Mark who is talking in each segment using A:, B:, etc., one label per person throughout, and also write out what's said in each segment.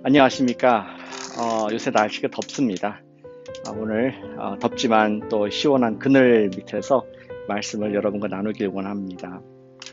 A: 안녕하십니까. 요새 날씨가 덥습니다. 오늘 덥지만 또 시원한 그늘 밑에서 말씀을 여러분과 나누길 원합니다.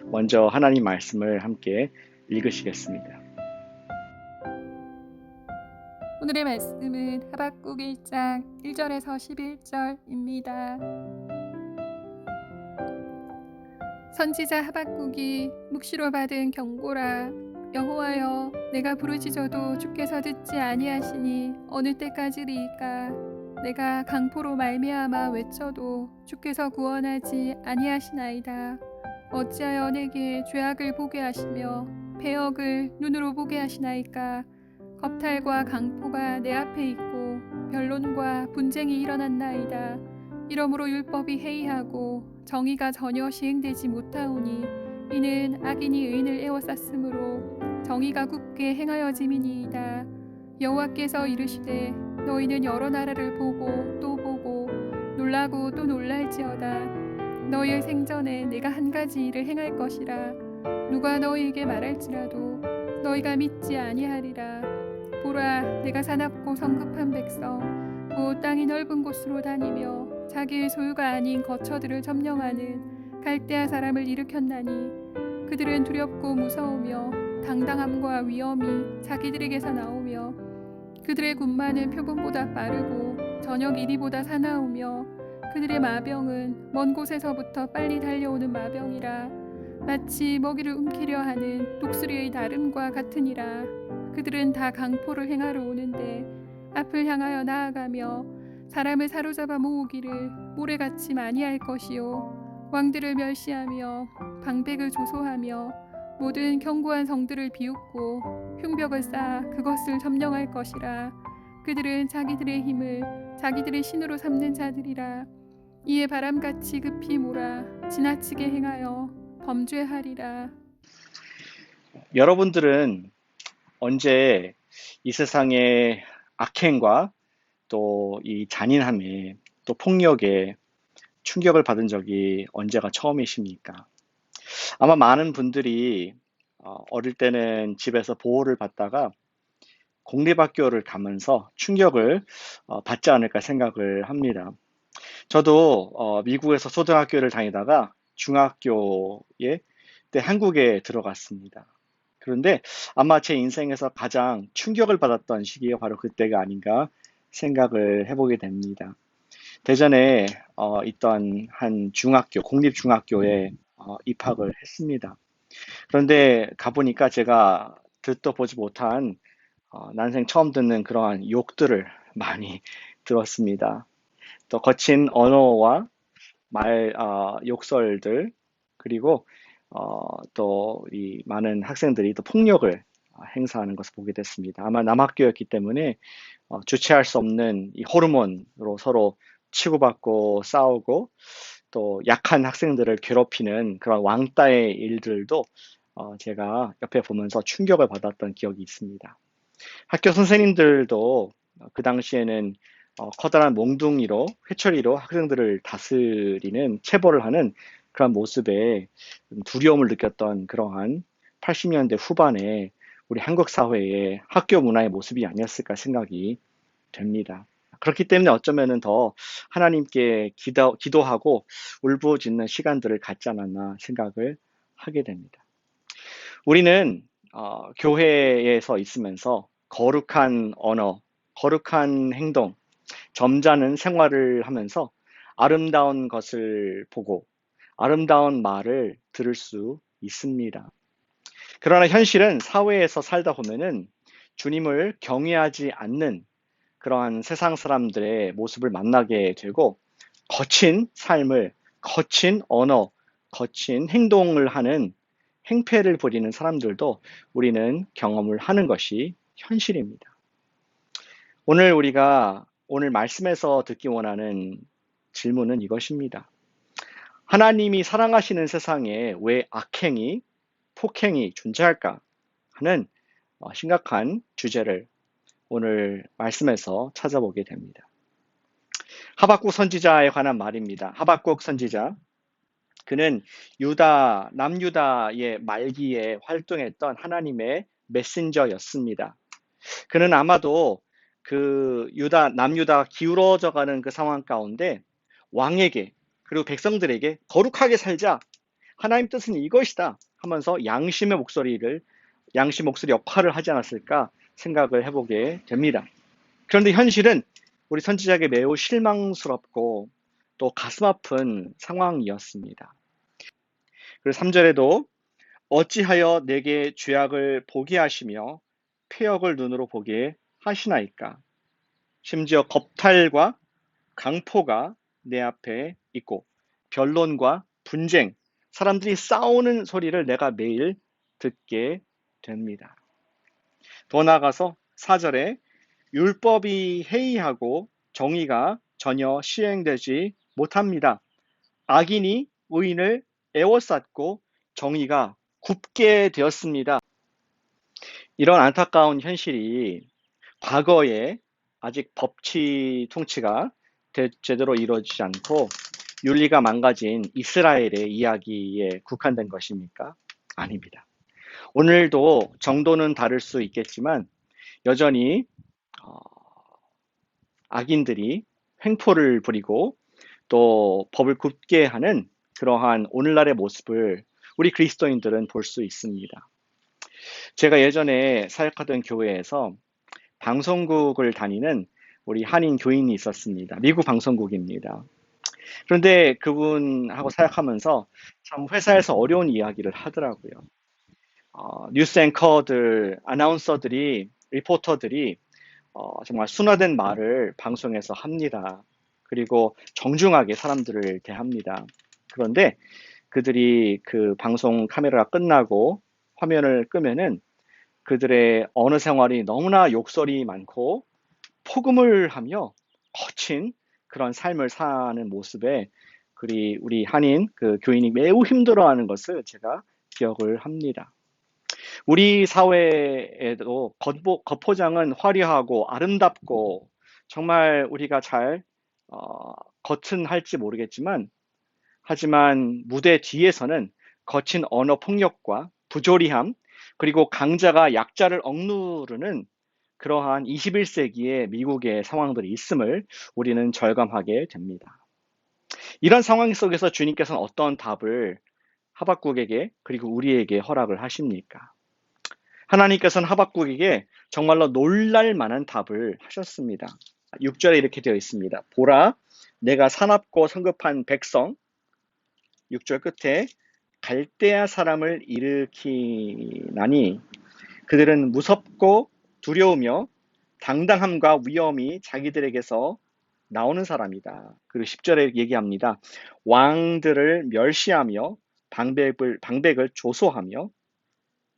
A: 먼저 하나님 말씀을 함께 읽으시겠습니다.
B: 오늘의 말씀은 하박국 1장 1절에서 11절입니다. 선지자 하박국이 묵시로 받은 경고라. 여호와여, 내가 부르짖어도 주께서 듣지 아니하시니 어느 때까지리이까. 내가 강포로 말미암아 외쳐도 주께서 구원하지 아니하시나이다. 어찌하여 내게 죄악을 보게 하시며 배역을 눈으로 보게 하시나이까. 겁탈과 강포가 내 앞에 있고 변론과 분쟁이 일어났나이다. 이러므로 율법이 해이하고 정의가 전혀 시행되지 못하오니 이는 악인이 의인을 에워쌌으므로 정의가 굳게 행하여짐이니이다. 여호와께서 이르시되 너희는 여러 나라를 보고 또 보고 놀라고 또 놀랄지어다. 너희의 생전에 내가 한 가지 일을 행할 것이라. 누가 너희에게 말할지라도 너희가 믿지 아니하리라. 보라, 내가 사납고 성급한 백성 곧 땅이 넓은 곳으로 다니며 자기의 소유가 아닌 거처들을 점령하는 갈대아 사람을 일으켰나니 그들은 두렵고 무서우며 당당함과 위엄이 자기들에게서 나오며 그들의 군마는 표범보다 빠르고 저녁 이리보다 사나우며 그들의 마병은 먼 곳에서부터 빨리 달려오는 마병이라. 마치 먹이를 움키려 하는 독수리의 다름과 같으니라. 그들은 다 강포를 행하러 오는데 앞을 향하여 나아가며 사람을 사로잡아 모으기를 모래같이 많이 할 것이요, 왕들을 멸시하며 방백을 조소하며 모든 견고한 성들을 비웃고 흉벽을 쌓아 그것을 점령할 것이라. 그들은 자기들의 힘을 자기들의 신으로 삼는 자들이라. 이에 바람같이 급히 몰아 지나치게 행하여 범죄하리라.
A: 여러분들은 언제 이 세상의 악행과 또 이 잔인함에 또 폭력에 충격을 받은 적이 언제가 처음이십니까? 아마 많은 분들이 어릴 때는 집에서 보호를 받다가 공립학교를 가면서 충격을 받지 않을까 생각을 합니다. 저도 미국에서 초등학교를 다니다가 중학교에 때 한국에 들어갔습니다. 그런데 아마 제 인생에서 가장 충격을 받았던 시기가 바로 그때가 아닌가 생각을 해보게 됩니다. 대전에 있던 한 중학교, 공립중학교에 입학을 했습니다. 그런데 가보니까 제가 듣도 보지 못한 난생 처음 듣는 그러한 욕들을 많이 들었습니다. 또 거친 언어와 욕설들, 그리고 또 이 많은 학생들이 또 폭력을 행사하는 것을 보게 됐습니다. 아마 남학교였기 때문에 주체할 수 없는 이 호르몬으로 서로 치고받고 싸우고 또 약한 학생들을 괴롭히는 그런 왕따의 일들도 제가 옆에 보면서 충격을 받았던 기억이 있습니다. 학교 선생님들도 그 당시에는 커다란 몽둥이로, 회초리로 학생들을 다스리는, 체벌을 하는 그런 모습에 두려움을 느꼈던 그러한 80년대 후반에 우리 한국 사회의 학교 문화의 모습이 아니었을까 생각이 됩니다. 그렇기 때문에 어쩌면은 더 하나님께 기도하고 울부짖는 시간들을 갖지 않았나 생각을 하게 됩니다. 우리는 교회에서 있으면서 거룩한 언어, 거룩한 행동, 점잖은 생활을 하면서 아름다운 것을 보고 아름다운 말을 들을 수 있습니다. 그러나 현실은 사회에서 살다 보면은 주님을 경외하지 않는 그러한 세상 사람들의 모습을 만나게 되고 거친 삶을, 거친 언어, 거친 행동을 하는 행패를 부리는 사람들도 우리는 경험을 하는 것이 현실입니다. 오늘 말씀에서 듣기 원하는 질문은 이것입니다. 하나님이 사랑하시는 세상에 왜 악행이, 폭행이 존재할까 하는 심각한 주제를 오늘 말씀에서 찾아보게 됩니다. 하박국 선지자에 관한 말입니다. 하박국 선지자, 그는 남유다의 말기에 활동했던 하나님의 메신저였습니다. 그는 아마도 그 남유다가 기울어져 가는 그 상황 가운데 왕에게 그리고 백성들에게 거룩하게 살자. 하나님 뜻은 이것이다 하면서 양심 목소리 역할을 하지 않았을까 생각을 해보게 됩니다. 그런데 현실은 우리 선지자에게 매우 실망스럽고 또 가슴 아픈 상황이었습니다. 그리고 3절에도 어찌하여 내게 죄악을 보게 하시며 패역을 눈으로 보게 하시나이까. 심지어 겁탈과 강포가 내 앞에 있고 변론과 분쟁, 사람들이 싸우는 소리를 내가 매일 듣게 됩니다. 더 나아가서 4절에 율법이 해이하고 정의가 전혀 시행되지 못합니다. 악인이 의인을 애워쌌고 정의가 굽게 되었습니다. 이런 안타까운 현실이 과거에 아직 법치 통치가 제대로 이루어지지 않고 윤리가 망가진 이스라엘의 이야기에 국한된 것입니까? 아닙니다. 오늘도 정도는 다를 수 있겠지만 여전히 악인들이 횡포를 부리고 또 법을 굽게 하는 그러한 오늘날의 모습을 우리 그리스도인들은 볼 수 있습니다. 제가 예전에 사역하던 교회에서 방송국을 다니는 우리 한인 교인이 있었습니다. 미국 방송국입니다. 그런데 그분하고 사역하면서 참 회사에서 어려운 이야기를 하더라고요. 뉴스 앵커들, 아나운서들이, 리포터들이 정말 순화된 말을 방송에서 합니다. 그리고 정중하게 사람들을 대합니다. 그런데 그들이 그 방송 카메라가 끝나고 화면을 끄면은 그들의 언어 생활이 너무나 욕설이 많고 폭음을 하며 거친 그런 삶을 사는 모습에 우리 한인 그 교인이 매우 힘들어하는 것을 제가 기억을 합니다. 우리 사회에도 겉포장은 화려하고 아름답고 정말 우리가 잘 겉은 할지 모르겠지만 하지만 무대 뒤에서는 거친 언어 폭력과 부조리함 그리고 강자가 약자를 억누르는 그러한 21세기의 미국의 상황들이 있음을 우리는 절감하게 됩니다. 이런 상황 속에서 주님께서는 어떤 답을 하박국에게 그리고 우리에게 허락을 하십니까? 하나님께서는 하박국에게 정말로 놀랄 만한 답을 하셨습니다. 6절에 이렇게 되어 있습니다. 보라, 내가 사납고 성급한 백성, 6절 끝에 갈대아 사람을 일으키나니 그들은 무섭고 두려우며 당당함과 위엄이 자기들에게서 나오는 사람이다. 그리고 10절에 얘기합니다. 왕들을 멸시하며 방백을 조소하며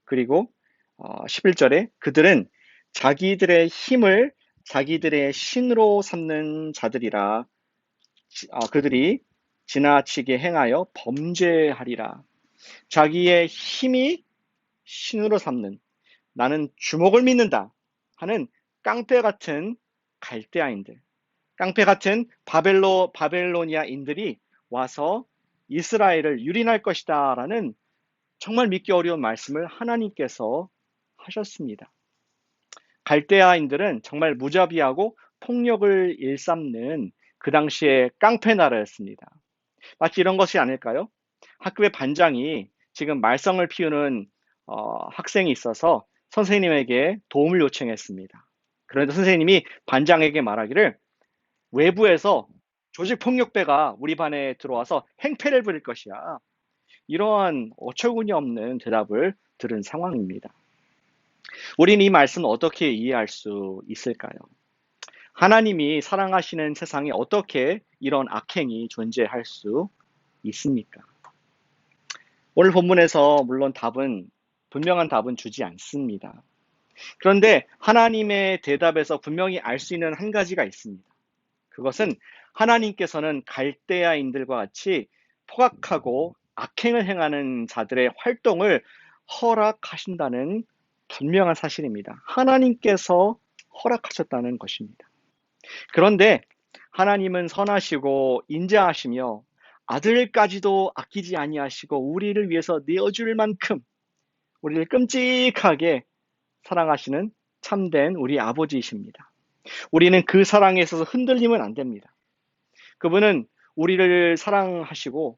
A: 그리고 11절에 그들은 자기들의 힘을 자기들의 신으로 삼는 자들이라 그들이 지나치게 행하여 범죄하리라. 자기의 힘이 신으로 삼는 나는 주목을 믿는다 하는 깡패 같은 갈대아인들, 깡패 같은 바벨로니아인들이 와서 이스라엘을 유린할 것이다 라는 정말 믿기 어려운 말씀을 하나님께서 하셨습니다. 갈대아인들은 정말 무자비하고 폭력을 일삼는 그 당시의 깡패 나라였습니다. 마치 이런 것이 아닐까요? 학교의 반장이 지금 말썽을 피우는 학생이 있어서 선생님에게 도움을 요청했습니다. 그런데 선생님이 반장에게 말하기를 외부에서 조직폭력배가 우리 반에 들어와서 행패를 부릴 것이야. 이러한 어처구니 없는 대답을 들은 상황입니다. 우리는 이 말씀을 어떻게 이해할 수 있을까요? 하나님이 사랑하시는 세상에 어떻게 이런 악행이 존재할 수 있습니까? 오늘 본문에서 물론 분명한 답은 주지 않습니다. 그런데 하나님의 대답에서 분명히 알 수 있는 한 가지가 있습니다. 그것은 하나님께서는 갈대아인들과 같이 포악하고 악행을 행하는 자들의 활동을 허락하신다는 분명한 사실입니다. 하나님께서 허락하셨다는 것입니다. 그런데 하나님은 선하시고 인자하시며 아들까지도 아끼지 아니하시고 우리를 위해서 내어줄 만큼 우리를 끔찍하게 사랑하시는 참된 우리 아버지이십니다. 우리는 그 사랑에 있어서 흔들리면 안 됩니다. 그분은 우리를 사랑하시고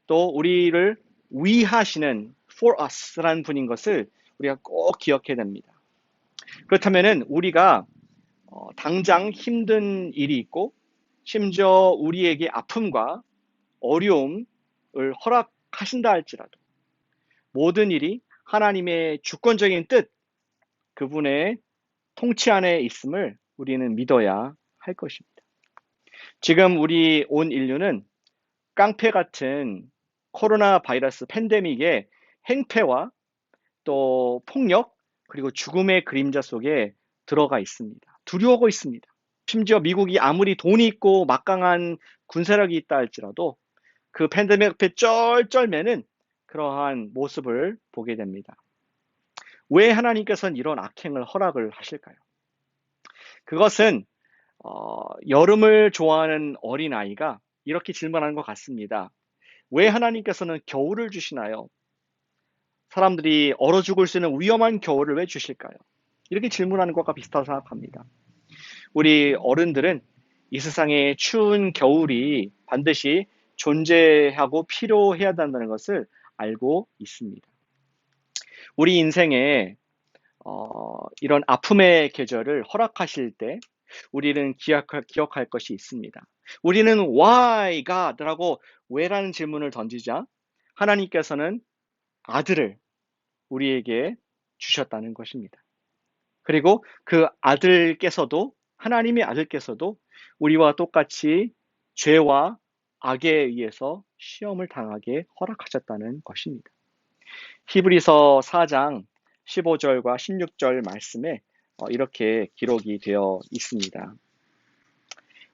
A: 또 우리를 위하시는 for us라는 분인 것을 우리가 꼭 기억해야 됩니다. 그렇다면은 우리가 당장 힘든 일이 있고 심지어 우리에게 아픔과 어려움을 허락하신다 할지라도 모든 일이 하나님의 주권적인 뜻, 그분의 통치 안에 있음을 우리는 믿어야 할 것입니다. 지금 우리 온 인류는 깡패 같은 코로나 바이러스 팬데믹의 행패와 또 폭력 그리고 죽음의 그림자 속에 들어가 있습니다. 두려워하고 있습니다. 심지어 미국이 아무리 돈이 있고 막강한 군사력이 있다 할지라도 그 팬데믹 앞에 쩔쩔매는 그러한 모습을 보게 됩니다. 왜 하나님께서는 이런 악행을 허락을 하실까요? 그것은 여름을 좋아하는 어린아이가 이렇게 질문하는 것 같습니다. 왜 하나님께서는 겨울을 주시나요? 사람들이 얼어 죽을 수 있는 위험한 겨울을 왜 주실까요? 이렇게 질문하는 것과 비슷하다고 생각합니다. 우리 어른들은 이 세상에 추운 겨울이 반드시 존재하고 필요해야 한다는 것을 알고 있습니다. 우리 인생에 이런 아픔의 계절을 허락하실 때 우리는 기억할 것이 있습니다. 우리는 Why God? 라고 왜라는 질문을 던지자 하나님께서는 아들을 우리에게 주셨다는 것입니다. 그리고 그 아들께서도 하나님의 아들께서도 우리와 똑같이 죄와 악에 의해서 시험을 당하게 허락하셨다는 것입니다. 히브리서 4장 15절과 16절 말씀에 이렇게 기록이 되어 있습니다.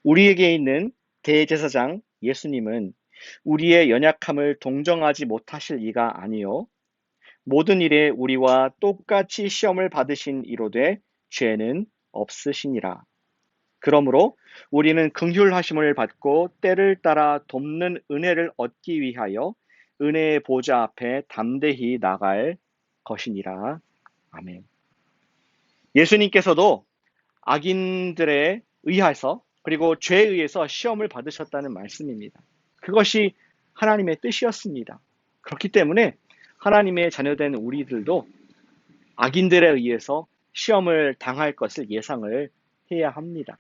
A: 우리에게 있는 대제사장 예수님은 우리의 연약함을 동정하지 못하실 이가 아니요 모든 일에 우리와 똑같이 시험을 받으신 이로되 죄는 없으시니라. 그러므로 우리는 긍휼하심을 받고 때를 따라 돕는 은혜를 얻기 위하여 은혜의 보좌 앞에 담대히 나갈 것이니라. 아멘. 예수님께서도 악인들에 의해서 그리고 죄에 의해서 시험을 받으셨다는 말씀입니다. 그것이 하나님의 뜻이었습니다. 그렇기 때문에 하나님의 자녀된 우리들도 악인들에 의해서 시험을 당할 것을 예상을 해야 합니다.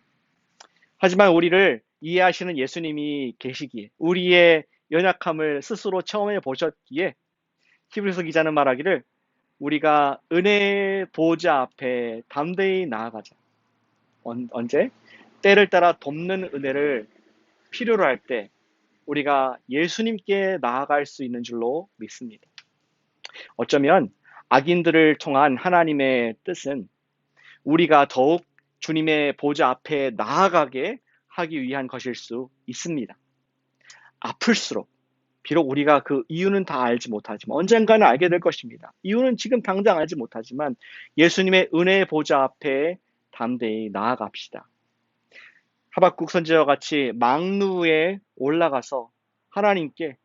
A: 하지만 우리를 이해하시는 예수님이 계시기에 우리의 연약함을 스스로 체험해 보셨기에 히브리서 기자는 말하기를 우리가 은혜의 보좌 앞에 담대히 나아가자. 언제? 때를 따라 돕는 은혜를 필요로 할 때 우리가 예수님께 나아갈 수 있는 줄로 믿습니다. 어쩌면 악인들을 통한 하나님의 뜻은 우리가 더욱 주님의 보좌 앞에 나아가게 하기 위한 것일 수 있습니다. 아플수록 비록 우리가 그 이유는 다 알지 못하지만 언젠가는 알게 될 것입니다. 이유는 지금 당장 알지 못하지만 예수님의 은혜의 보좌 앞에 담대히 나아갑시다. 하박국 선지자와 같이 망루에 올라가서 하나님께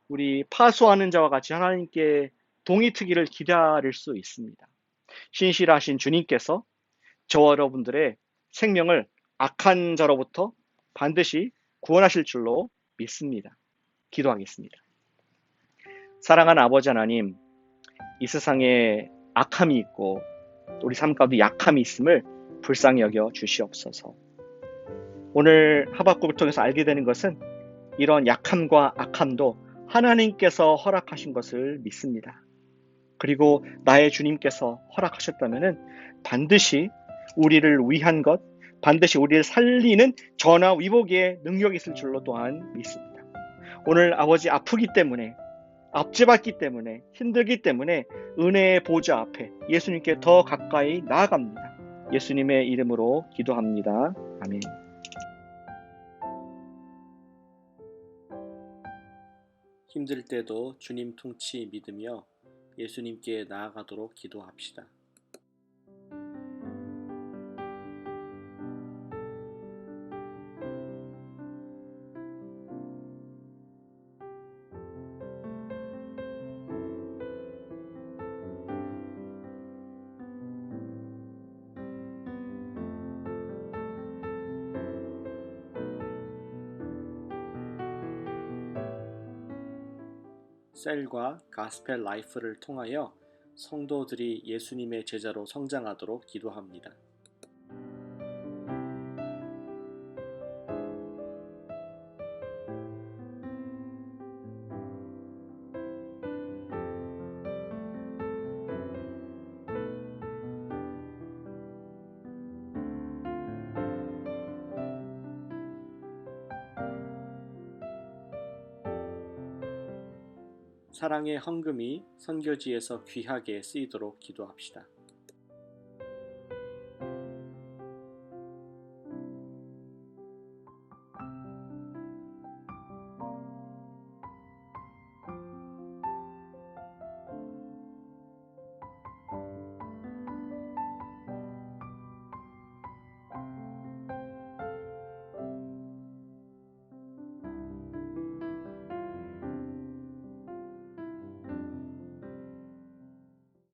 A: 우리 파수하는 자와 같이 하나님께 동이 트기를 기다릴 수 있습니다. 신실하신 주님께서 저와 여러분들의 생명을 악한 자로부터 반드시 구원하실 줄로 믿습니다. 기도하겠습니다. 사랑하는 아버지 하나님, 이 세상에 악함이 있고 우리 삶 가운데 약함이 있음을 불쌍히 여겨 주시옵소서. 오늘 하박국을 통해서 알게 되는 것은 이런 약함과 악함도 하나님께서 허락하신 것을 믿습니다. 그리고 나의 주님께서 허락하셨다면 반드시 우리를 위한 것, 반드시 우리를 살리는 전화 위복의 능력이 있을 줄로 또한 믿습니다. 오늘 아버지 아프기 때문에 압제받기 때문에 힘들기 때문에 은혜의 보좌 앞에 예수님께 더 가까이 나아갑니다. 예수님의 이름으로 기도합니다. 아멘.
C: 힘들 때도 주님 통치 믿으며 예수님께 나아가도록 기도합시다. 셀과 가스펠 라이프를 통하여 성도들이 예수님의 제자로 성장하도록 기도합니다. 사랑의 헌금이 선교지에서 귀하게 쓰이도록 기도합시다.